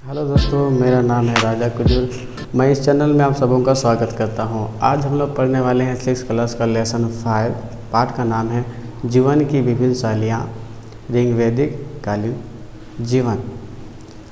Hello दोस्तों, मेरा नाम है राजा कुजूर। मैं इस चैनल में आप सबों का स्वागत करता हूं। आज हम लोग पढ़ने वाले हैं 6 क्लास का लेसन 5। पाठ का नाम है जीवन की विभिन्न शैलियाँ, ऋग्वैदिक कालीन जीवन।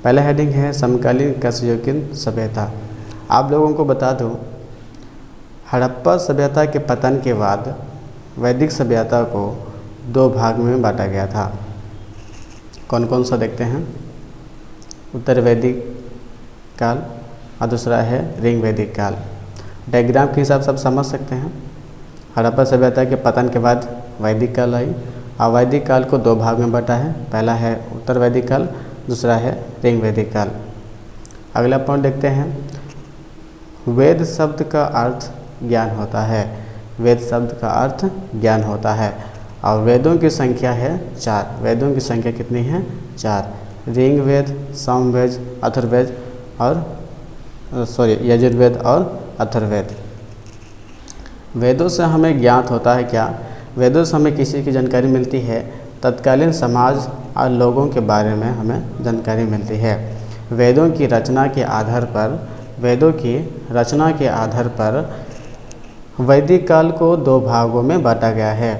पहला हेडिंग है समकालीन कशयुगीन सभ्यता। आप लोगों को बता दूं, हड़प्पा सभ्यता के पतन के बाद वैदिक सभ्यता को 2 भाग में बांटा गया था। कौन कौन सा देखते हैं? उत्तर वैदिक काल और दूसरा है ऋग्वैदिक काल। डायग्राम के हिसाब से आप समझ सकते हैं। हड़प्पा सभ्यता के पतन के बाद वैदिक काल आई और वैदिक काल को 2 भाग में बांटा है। पहला है उत्तर वैदिक काल, दूसरा है ऋग्वैदिक काल। अगला पॉइंट देखते हैं। वेद शब्द का अर्थ ज्ञान होता है। वेद शब्द का अर्थ ज्ञान होता है और वेदों की संख्या है 4। वेदों की संख्या कितनी है? 4। ऋग्वेद, सामवेद, अथर्ववेद और यजुर्वेद और अथर्ववेद। वेदों से हमें ज्ञात होता है क्या? वेदों से हमें किसी की जानकारी मिलती है, तत्कालीन समाज और लोगों के बारे में हमें जानकारी मिलती है। वेदों की रचना के आधार पर वैदिक काल को 2 भागों में बांटा गया है।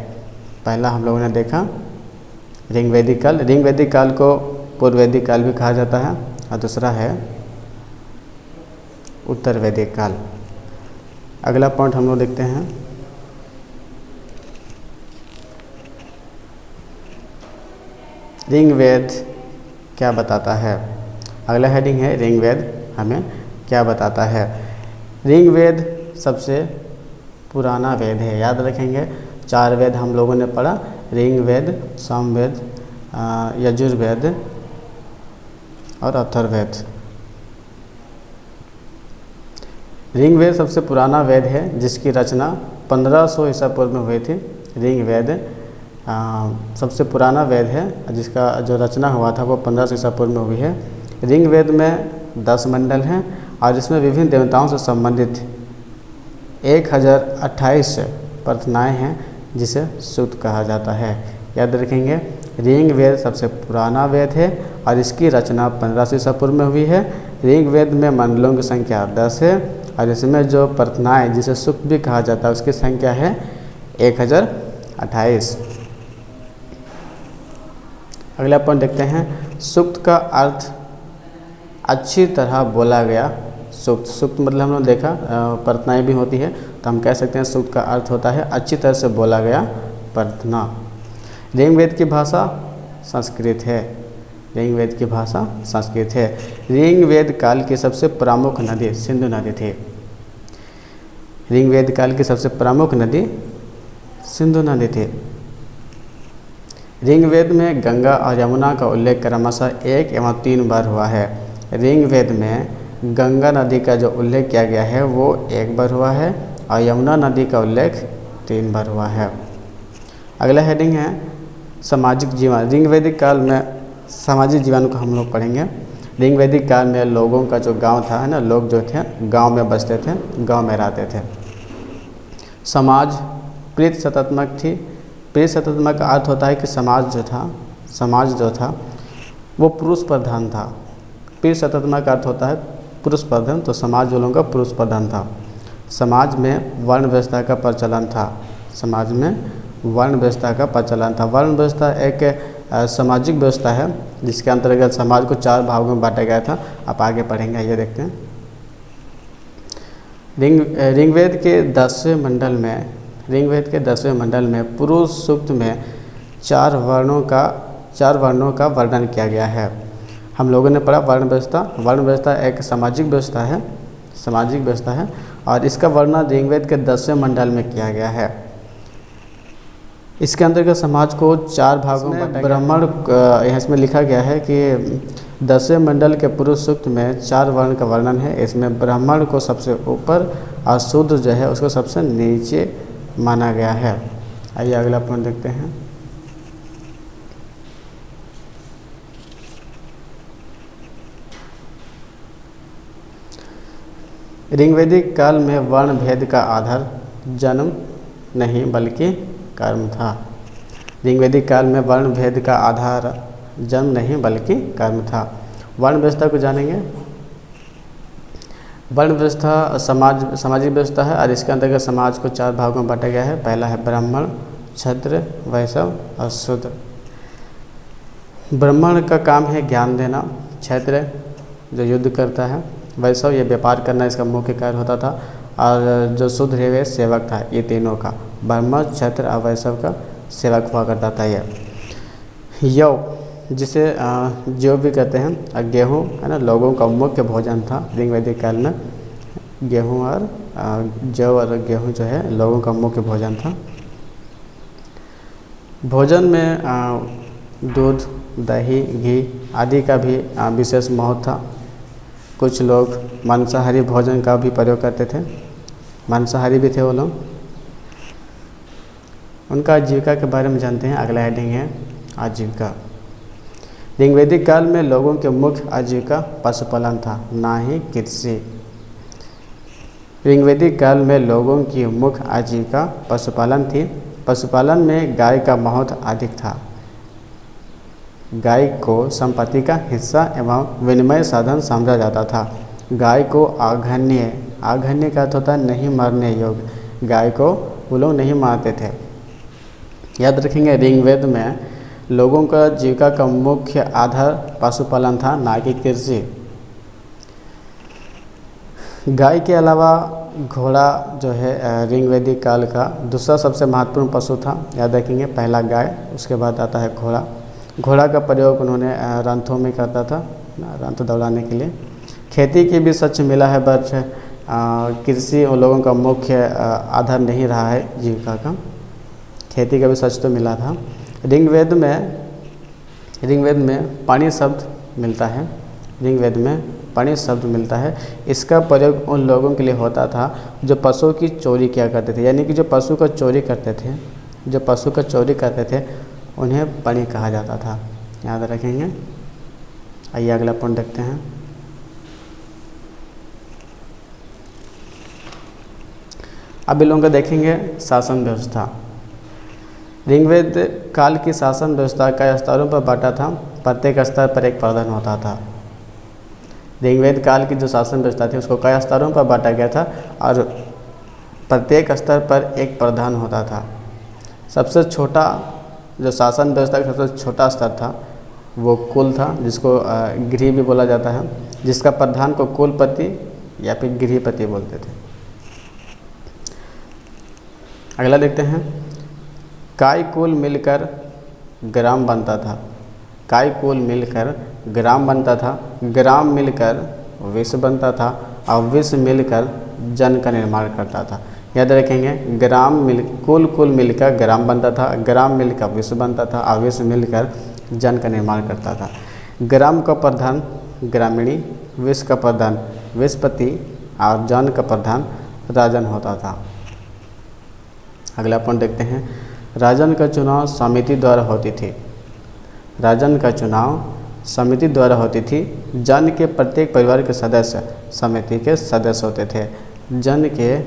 पहला हम लोगों ने देखा ऋग्वैदिक काल। ऋग्वैदिक काल को पूर्व वैदिक काल भी कहा जाता है और दूसरा है उत्तर वैदिक काल। अगला पॉइंट हम लोग देखते हैं। ऋग्वेद क्या बताता है? अगला हेडिंग है ऋग्वेद हमें क्या बताता है। ऋग्वेद सबसे पुराना वेद है। याद रखेंगे, 4 वेद हम लोगों ने पढ़ा, ऋग्वेद, सामवेद, यजुर्वेद और अथर्ववेद। ऋग्वेद सबसे पुराना वेद है जिसकी रचना 1500 ईसा पूर्व में हुई थी। ऋग्वेद सबसे पुराना वेद है जिसका जो रचना हुआ था वो 1500 ईसा पूर्व में हुई है। ऋग्वेद में 10 मंडल हैं और इसमें विभिन्न देवताओं से संबंधित 1028 प्रार्थनाएँ हैं जिसे सूक्त कहा जाता है। याद रखेंगे, ऋग्वेद सबसे पुराना वेद है और इसकी रचना 1500 ईसा पूर्व में हुई है। ऋग्वेद में मंडलों की संख्या 10 है और इसमें जो प्रार्थनाएँ जिसे सूक्त भी कहा जाता है उसकी संख्या है 1028। अगला पॉइंट देखते हैं। सूक्त का अर्थ अच्छी तरह बोला गया। सूक्त मतलब हम लोग देखा प्रार्थनाएँ भी होती है, तो हम कह सकते हैं सूक्त का अर्थ होता है अच्छी तरह से बोला गया प्रार्थना। ऋग्वेद की भाषा संस्कृत है। ऋग्वेद की भाषा संस्कृत है। ऋग्वेद काल की सबसे प्रमुख नदी सिंधु नदी थी। ऋग्वेद काल की सबसे प्रमुख नदी सिंधु नदी थी। ऋग्वेद में गंगा और यमुना का उल्लेख क्रमशः 1 एवं 3 बार हुआ है। ऋग्वेद में गंगा नदी का जो उल्लेख किया गया है वो 1 बार हुआ है और यमुना नदी का उल्लेख 3 बार हुआ है। अगला हेडिंग है सामाजिक जीवन। ऋग्वैदिक काल में सामाजिक जीवन को हम लोग पढ़ेंगे। ऋग्वैदिक काल में लोगों का जो गांव था, है ना, लोग जो थे गांव में बसते थे, गांव में रहते थे। समाज प्रीत सतात्मक थी। प्रीत सतात्मक का अर्थ होता है कि समाज जो था वो पुरुष प्रधान था। प्रीत सतात्मक का अर्थ होता है पुरुष प्रधान, तो समाज वालों का पुरुष प्रधान था। समाज में वर्ण व्यवस्था का प्रचलन था। समाज में वर्ण व्यवस्था का प्रचलन था। वर्ण व्यवस्था एक सामाजिक व्यवस्था है जिसके अंतर्गत समाज को 4 भागों में बांटा गया था। आप आगे पढ़ेंगे, ये देखते हैं। ऋग्वेद के 10वें मंडल में पुरुष सूक्त में 4 वर्णों का वर्णन किया गया है। हम लोगों ने पढ़ा वर्ण व्यवस्था। वर्ण व्यवस्था एक सामाजिक व्यवस्था है और इसका वर्णन ऋग्वेद के 10वें मंडल में किया गया है। इसके अंतर्गत समाज को 4 भागों में ब्राह्मण, इसमें लिखा गया है कि 10वें मंडल के पुरुष सूक्त में 4 वर्ण का वर्णन है। इसमें ब्राह्मण को सबसे ऊपर और शूद्र जो है उसको सबसे नीचे माना गया है। आइए अगला पॉइंट देखते हैं। ऋग्वैदिक काल में वर्ण भेद का आधार जन्म नहीं बल्कि कर्म था। ऋग्वैदिक काल में वर्ण भेद का आधार जन्म नहीं बल्कि कर्म था। वर्ण व्यवस्था को जानेंगे। वर्ण व्यवस्था सामाजिक व्यवस्था है और इसके अंतर्गत समाज को 4 भागों में बांटा गया है। पहला है ब्राह्मण, क्षत्रिय, वैश्य और शूद्र। ब्राह्मण का काम है ज्ञान देना, क्षत्रिय जो युद्ध करता है, वैश्य ये व्यापार करना इसका मुख्य कार्य होता था, और जो शूद्र है वे सेवक था। ये तीनों का ब्राह्मण, क्षत्रिय और वैश्य का सेवक हुआ करता था। यौ जिसे जौ भी कहते हैं, गेहूँ है ना, लोगों का मुख्य भोजन था ऋग वैदिक काल में। गेहूँ और जौ और गेहूँ जो है लोगों का मुख्य भोजन था। भोजन में दूध, दही, घी आदि का भी विशेष महत्व था। कुछ लोग मांसाहारी भोजन का भी प्रयोग करते थे, मांसाहारी भी थे वो लोग। उनका आजीविका के बारे में जानते हैं। अगला हेडिंग है आजीविका। ऋग वैदिक काल में लोगों के मुख्य आजीविका पशुपालन था, ना ही कृषि। ऋग वैदिक काल में लोगों की मुख्य आजीविका पशुपालन थी। पशुपालन में गाय का महत्व अधिक था। गाय को संपत्ति का हिस्सा एवं विनिमय साधन समझा जाता था। गाय को आघन्य का अर्थ होता है नहीं मारने योग्य। गाय को वो लोग नहीं मारते थे। याद रखेंगे, ऋग्वेद में लोगों का जीविका का मुख्य आधार पशुपालन था, ना कि कृषि। गाय के अलावा घोड़ा जो है ऋग वैदिक काल का दूसरा सबसे महत्वपूर्ण पशु था। याद रखेंगे, पहला गाय, उसके बाद आता है घोड़ा। घोड़ा का प्रयोग उन्होंने रंथों में करता था, रंथ दौड़ाने के लिए। खेती की भी सच मिला है, बट कृषि उन लोगों का मुख्य आधार नहीं रहा है जीविका का। खेती का भी सच तो मिला था। ऋग्वेद में पानी शब्द मिलता है। ऋग्वेद में पानी शब्द मिलता है। इसका प्रयोग उन लोगों के लिए होता था जो पशुओं की चोरी किया करते थे, यानी कि जो पशु का चोरी करते थे उन्हें पणी कहा जाता था। याद रखेंगे। आइए अगला पॉइंट देखते हैं। अब इन लोगों का देखेंगे शासन व्यवस्था। ऋग्वेद काल की शासन व्यवस्था कई स्तरों पर बांटा था। प्रत्येक स्तर पर एक प्रधान होता था। ऋग्वेद काल की जो शासन व्यवस्था थी उसको कई स्तरों पर बांटा गया था और प्रत्येक स्तर पर एक प्रधान होता था। सबसे छोटा जो शासन व्यवस्था का सबसे छोटा स्तर था वो कुल था, जिसको गृह भी बोला जाता है, जिसका प्रधान को कुलपति या फिर गृहपति बोलते थे। अगला देखते हैं। काय कुल मिलकर ग्राम बनता था। काय कुल मिलकर ग्राम बनता था। ग्राम मिलकर विश्व बनता था और विश्व मिलकर जन का निर्माण करता था। याद रखेंगे, कुल मिलकर ग्राम बनता था, ग्राम मिलकर विश्व बनता था और विश्व मिलकर जन का निर्माण करता था। ग्राम का प्रधान ग्रामीणी, विश्व का प्रधान विश्वपति और जन का प्रधान राजन होता था। अगला पॉइंट देखते हैं। राजन का चुनाव समिति द्वारा होती थी। राजन का चुनाव समिति द्वारा होती थी। जन के प्रत्येक परिवार के सदस्य समिति के सदस्य होते थे। जन के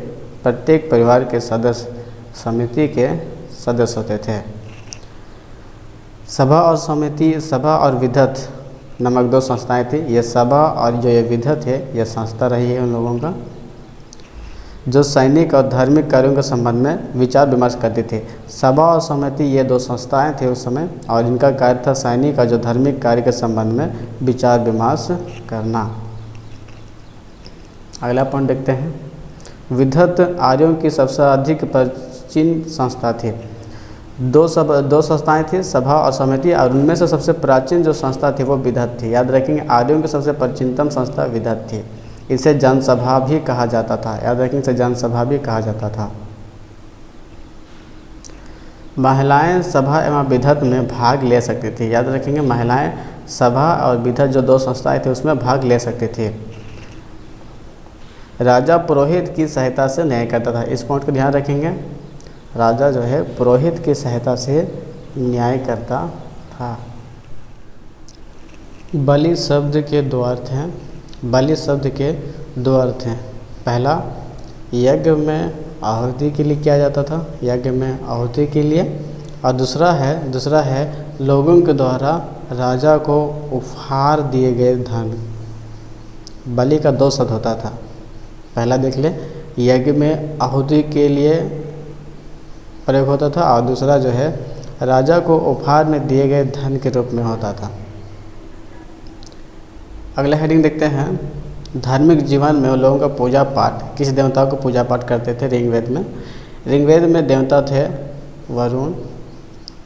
प्रत्येक परिवार के सदस्य समिति के सदस्य होते थे। सभा और समिति, सभा और विधत नामक 2 संस्थाएं थी। ये सभा और जो ये विधत है ये संस्था रही है उन लोगों का, जो सैनिक और धार्मिक कार्यों के संबंध में विचार विमर्श करती थी। सभा और समिति ये 2 संस्थाएं थे उस समय, और इनका कार्य था सैनिक और जो धार्मिक कार्य के संबंध में विचार विमर्श करना। अगला पॉइंट देखते हैं। विधत आर्यों की सबसे अधिक प्राचीन संस्था थी। 2 संस्थाएं थी, सभा और समिति, और उनमें से सबसे प्राचीन जो संस्था थी वो विधत थी। याद रखेंगे, आर्यों की सबसे प्राचीनतम संस्था विधत थी। इसे जनसभा भी कहा जाता था। याद रखेंगे, इसे जनसभा भी कहा जाता था। महिलाएं सभा एवं विधत में भाग ले सकती थी। याद रखेंगे, महिलाएं सभा और विधत जो 2 संस्थाएं थी उसमें भाग ले सकती थी। राजा पुरोहित की सहायता से न्याय करता था। इस पॉइंट को ध्यान रखेंगे। राजा जो है पुरोहित की सहायता से न्याय करता था। बलि शब्द के 2 अर्थ हैं। बलि शब्द के 2 अर्थ हैं। पहला, यज्ञ में आहुति के लिए किया जाता था, यज्ञ में आहुति के लिए, और दूसरा है लोगों के द्वारा राजा को उपहार दिए गए धन। बलि का 2 शब्द होता था। पहला देख ले, यज्ञ में आहुति के लिए प्रयोग होता था, और दूसरा जो है राजा को उपहार में दिए गए धन के रूप में होता था। अगला हेडिंग देखते हैं। धार्मिक जीवन में लोगों का पूजा पाठ, किस देवताओं को पूजा पाठ करते थे ऋग्वेद में? ऋग्वेद में देवता थे वरुण,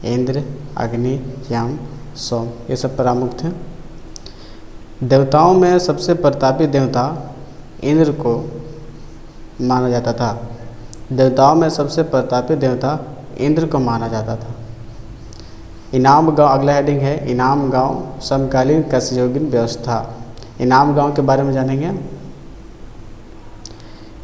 इंद्र, अग्नि, यम, सोम, ये सब प्रमुख थे। देवताओं में सबसे प्रतापी देवता इंद्र को माना जाता था। देवताओं में सबसे प्रतापी देवता इंद्र को माना जाता था। इनाम गांव, अगला हेडिंग है इनाम गांव समकालीन कशयोगिन व्यवस्था। इनाम गांव के बारे में जानेंगे।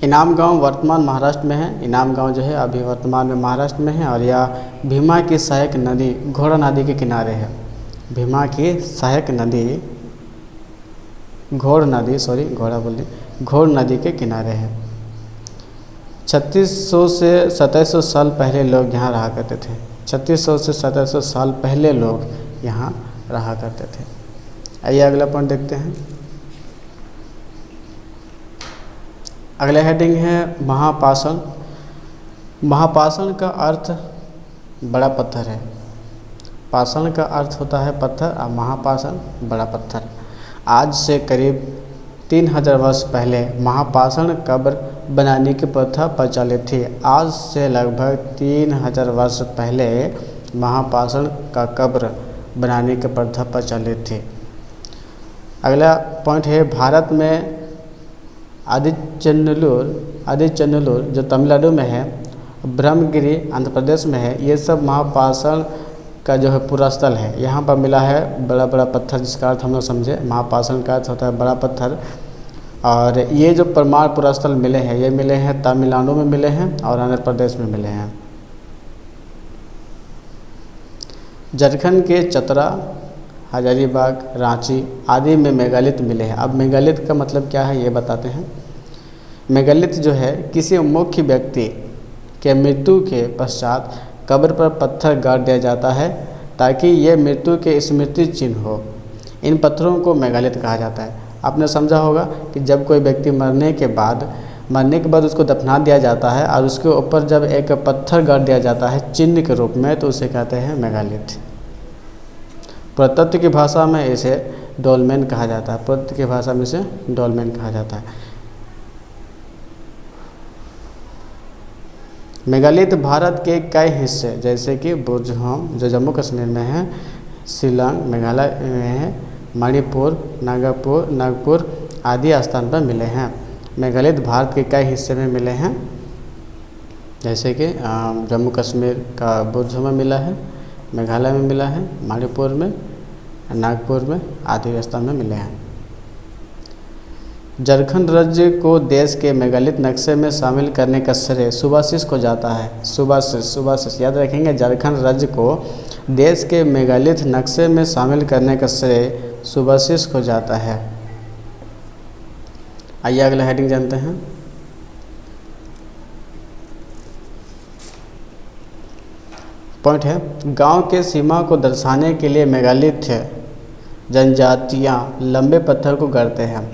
इनाम गांव वर्तमान महाराष्ट्र में है। इनाम गांव जो है अभी वर्तमान में महाराष्ट्र में है, और यह भीमा की सहायक नदी घोड़ा नदी के किनारे है। भीमा की सहायक नदी घोड़ नदी के किनारे है। 3600 से 2700 साल पहले लोग यहाँ रहा करते थे। 3600 से 2700 साल पहले लोग यहाँ रहा करते थे। आइए अगला पॉइंट देखते हैं। अगला हेडिंग है महापाषाण। महापाषाण का अर्थ बड़ा पत्थर है। पाषाण का अर्थ होता है पत्थर, और महापाषाण बड़ा पत्थर। आज से करीब 3000 वर्ष पहले महापाषाण कब्र बनाने की प्रथा प्रचलित थी। आज से लगभग 3000 वर्ष पहले महापाषाण का कब्र बनाने की प्रथा प्रचलित थी। अगला पॉइंट है भारत में आदिचनल्लूर जो तमिलनाडु में है, ब्रह्मगिरी आंध्र प्रदेश में है। ये सब महापाषाण का जो है पूरा स्थल है। यहाँ पर मिला है बड़ा बड़ा पत्थर, जिसका अर्थ हम लोग समझे। महापाषाण का अर्थ होता है बड़ा पत्थर। और ये जो प्रमाण पूरा स्थल मिले हैं, ये मिले हैं तमिलनाडु में मिले हैं और आंध्र प्रदेश में मिले हैं। झारखंड के चतरा, हजारीबाग, रांची आदि में मेगालिथ मिले हैं। अब मेगालिथ का मतलब क्या है ये बताते हैं। मेगालिथ जो है किसी मुख्य व्यक्ति के मृत्यु के पश्चात कब्र पर पत्थर गाड़ दिया जाता है ताकि ये मृत्यु के स्मृति चिन्ह हो। इन पत्थरों को मेगालिथ कहा जाता है। आपने समझा होगा कि जब कोई व्यक्ति मरने के बाद उसको दफना दिया जाता है और उसके ऊपर जब एक पत्थर गाड़ दिया जाता है चिन्ह के रूप में, तो उसे कहते हैं मेगालिथ। पुरातत्व की भाषा में इसे डोलमेन कहा जाता है। पुरातत्व की भाषा में इसे डोलमेन कहा जाता है। मेगालिथ भारत के कई हिस्से जैसे कि बुर्जहोम जो जम्मू कश्मीर में है, शिलांग मेघालय में है, मणिपुर, नागपुर आदि स्थान पर मिले हैं। मेगालिथ भारत के कई हिस्से में मिले हैं, जैसे कि जम्मू कश्मीर का बुर्जहोम में मिला है, मेघालय में मिला है, मणिपुर में, नागपुर में आदि स्थान में मिले हैं। झारखंड राज्य को देश के मेगालिथ नक्शे में शामिल करने का श्रेय सुभाषिस को जाता है। सुभाषिस याद रखेंगे। झारखंड राज्य को देश के मेगालिथ नक्शे में शामिल करने का श्रेय सुभाषिस को जाता है। आइए अगला हेडिंग जानते हैं। पॉइंट है गांव के सीमा को दर्शाने के लिए मेगालिथ जनजातियां लंबे पत्थर को गढ़ते हैं।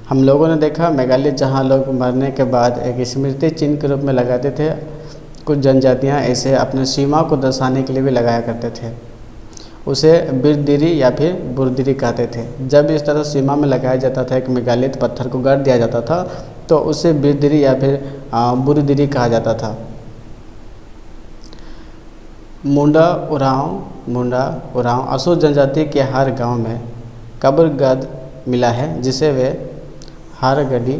हम लोगों ने देखा मेगालिथ जहां लोग मरने के बाद एक स्मृति चिन्ह के रूप में लगाते थे। कुछ जनजातियां ऐसे अपने सीमा को दर्शाने के लिए भी लगाया करते थे। उसे बिरदिरी या फिर बुरदिरी कहते थे। जब इस तरह सीमा में लगाया जाता था एक मेगालिथ पत्थर को गढ़ दिया जाता था तो उसे बिरदिरी या फिर बुरदिरी कहा जाता था। मुंडा उरांव असो जनजाति के हर गांव में कब्रगद मिला है, जिसे वे हरगढ़ी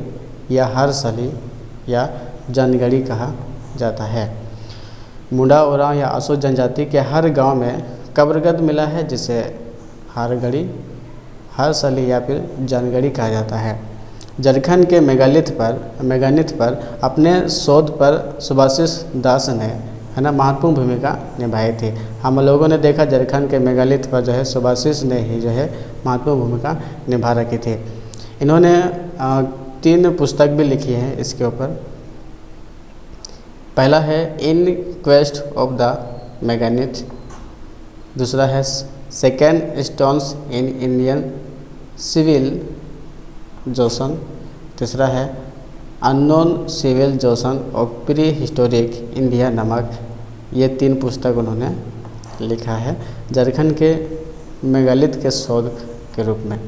या हरसली या जनगढ़ी कहा जाता है। मुंडा उरांव या असो जनजाति के हर गांव में कब्रगद मिला है, जिसे हरगढ़ी, हरसली या फिर जनगढ़ी कहा जाता है। झारखंड के मेगालिथ पर अपने शोध पर सुभाषिस दास ने महत्वपूर्ण भूमिका निभाई थी। हम लोगों ने देखा झारखंड के मेगालिथ पर जो है सुभाषिस ने ही जो है महत्वपूर्ण भूमिका निभा रखी थी। इन्होंने 3 पुस्तक भी लिखी हैं इसके ऊपर। पहला है in quest of the megalith, दूसरा है second stones in Indian civilization. तीसरा है unknown civilization of pre historic India नामक ये 3 पुस्तक उन्होंने लिखा है झारखंड के मेगालिथ के शोध के रूप में।